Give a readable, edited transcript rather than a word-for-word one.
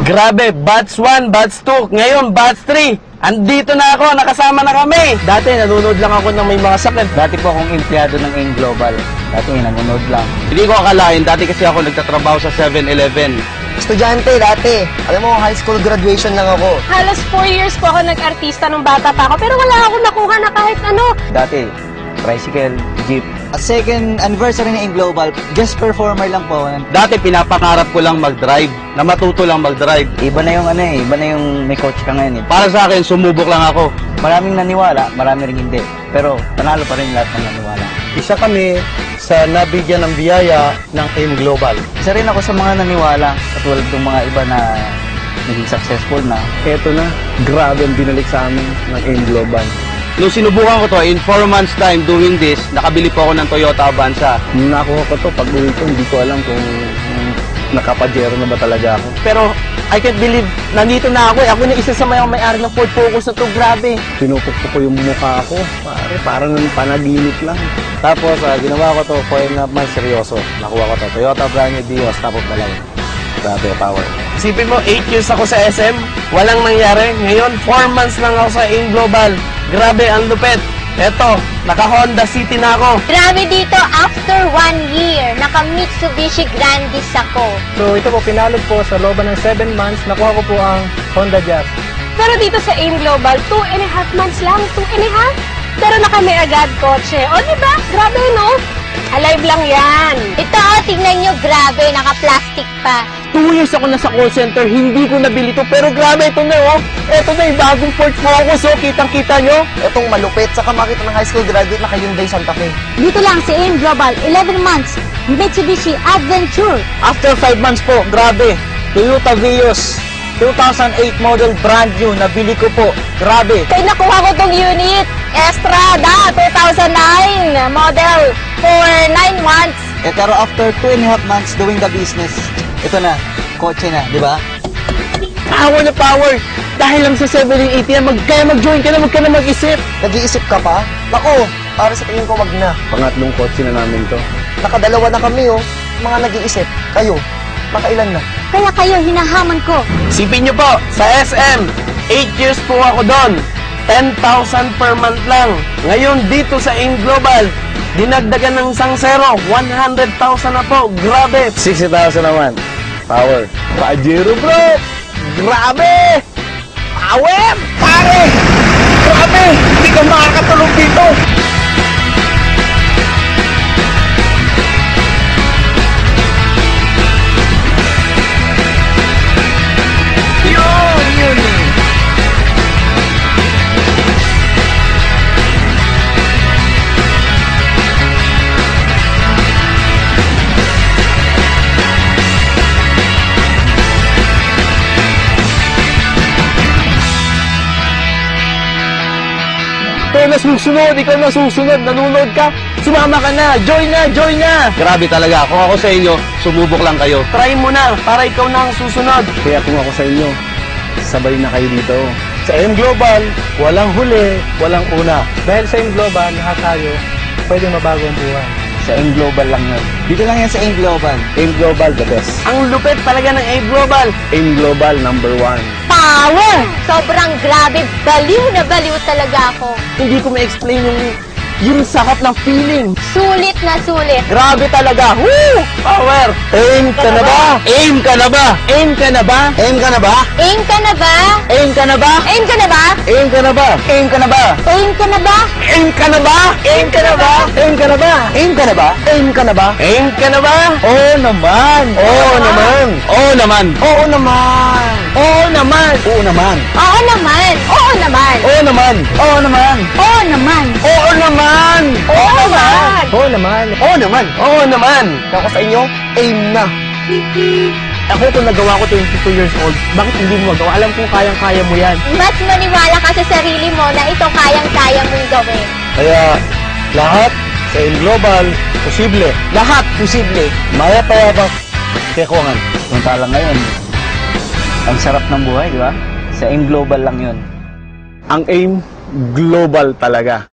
Grabe, batch 1, batch 2, ngayon batch 3. Andito na ako, nakasama na kami. Dati nanonood lang ako ng may mga sakit. Dati po akong empleyado ng AIM Global. Dati nanonood lang. Hindi ko akalain, dati kasi ako nagtatrabaho sa 7-Eleven. Estudyante dati. Alam mo, high school graduation lang ako. Halos 4 years po ako nag-artista nung bata pa ako, pero wala akong nakuha na kahit ano. Dati, tricycle, jeep. Second anniversary ng AIM Global, guest performer lang po. Dati pinapangarap ko lang mag-drive, na matuto lang mag-drive. Iba na yung iba na yung may coach ka ngayon. Para sa akin, sumubok lang ako. Maraming naniwala, marami rin hindi. Pero panalo pa rin lahat ng naniwala. Isa kami sa nabigyan ng biyaya ng AIM Global. Isa rin ako sa mga naniwala, katulad ng mga iba na naging successful na. Eto na, grabe ang binalik sa amin ng AIM Global. Nung sinubukan ko to, in 4 months time doing this, nakabili po ako ng Toyota Avanza. Nung nakuha ko to, pag uwi ko, hindi ko alam kung nakapajero na ba talaga ako. Pero I can't believe, nandito na ako eh. Ako na isa sa may-ari ng Ford Focus na to, grabe. Pinupukpok ko yung mukha ko, parang panaginip lang. Tapos, ginawa ko to, 4.5 months seryoso. Nakuha ko to, Toyota brand new Vios, top of the line. Grabe, power. Isipin mo, 8 years ako sa SM, walang nangyari. Ngayon, 4 months lang ako sa AIM Global. Grabe, ang lupit. Eto, naka-Honda City na ako. Grabe dito, after 1 year, naka-Mitsubishi Grandis ako. So, ito po, pinalog po sa looban ng 7 months, nakuha ko po ang Honda Jazz. Pero dito sa AIM Global, 2.5 months lang, 2.5. Pero nakami agad kotse. O diba? Grabe no? Alive lang yan. Ito, tingnan nyo, grabe, naka-plastic pa. 2 years ako nasa call center, hindi ko nabili to. Pero grabe, ito na oh. Ito na yung bagong Ford Focus oh. Kitang-kita nyo. Etong malupit, saka makita ng high school graduate na Hyundai Santa Fe. Dito lang sa AIM Global, 11 months, Mitsubishi Adventure. After 5 months po, grabe, Toyota Vios, 2008 model brand new, nabili ko po. Grabe. Kaya nakuha ko tong unit. Estrada, 2009 model for 9 months. Pero after 2.5 months doing the business, ito na, kotse na, di ba? Power na power. Dahil lang sa 780 yan, kaya mag-join ka na, wag ka na mag-isip. Nag-iisip ka pa? Nako, para sa tingin ko wag na. Pangatlong kotse na namin to. Nakadalawa na kami oh. Mga nag-iisip. Kayo, makailan na? Kaya kayo, hinahaman ko. Isipin nyo po, sa SM, 8 years po ako doon. 10,000 per month lang. Ngayon dito sa AIM Global, dinagdagan ng isang zero, 100,000 na po. Grabe. 60,000 naman. Power. Pajero bro! Grabe! Power! Pare! Grabe! Hindi ka makakatulog dito. Ikaw na susunod, nanonood ka, sumama ka na, join na. Grabe talaga, kung ako sa inyo, sumubok lang kayo. Try mo na, para ikaw na ang susunod. Kaya kung ako sa inyo, sabay na kayo dito. Sa AIM Global, walang huli, walang una. Dahil sa AIM Global, lahat tayo, pwede mabago ang buhay. Sa AIM Global lang yun. Dito lang yan sa AIM Global. AIM Global, the best. Ang lupit talaga ng AIM Global. AIM Global, #1. Power! Sobrang grabe, baliw na baliw talaga ako. Hindi ko ma-explain yung sakap ng feeling. Sulit na sulit. Grabe talaga. Woo! Power! AIM ka na ba? Aim ka na ba? Aim ka na ba? Aim ka na ba? Aim ka na ba? Aim ka na ba? Aim ka na ba? AIM ka na ba? Aim ka na ba? Aim ka na ba? Aim ka na ba? Aim ka na ba? AIM ka na ba? Aim ka na ba? AIM ka na ba? Aim ka na ba? Oo naman! Oo naman. Oo naman. Oo naman! Oo naman. Oo naman! Oo naman. Oo naman. Oo naman. Oo naman! Oo naman. Oo naman. Oo naman. Oo naman! Oo naman! Oo naman. Ako sa inyo, aim na! Ako kung nagawa ko 22 years old, bakit hindi mo magawa? Alam kong kayang-kaya mo yan. Mas maniwala ka sa sarili mo na ito kayang-kaya mong gawin. Kaya lahat sa AIM Global, posible. Lahat posible. Maya payabak, kekuangan. Samantala ngayon, ang sarap ng buhay, di ba? Sa AIM Global lang yun. Ang AIM Global talaga.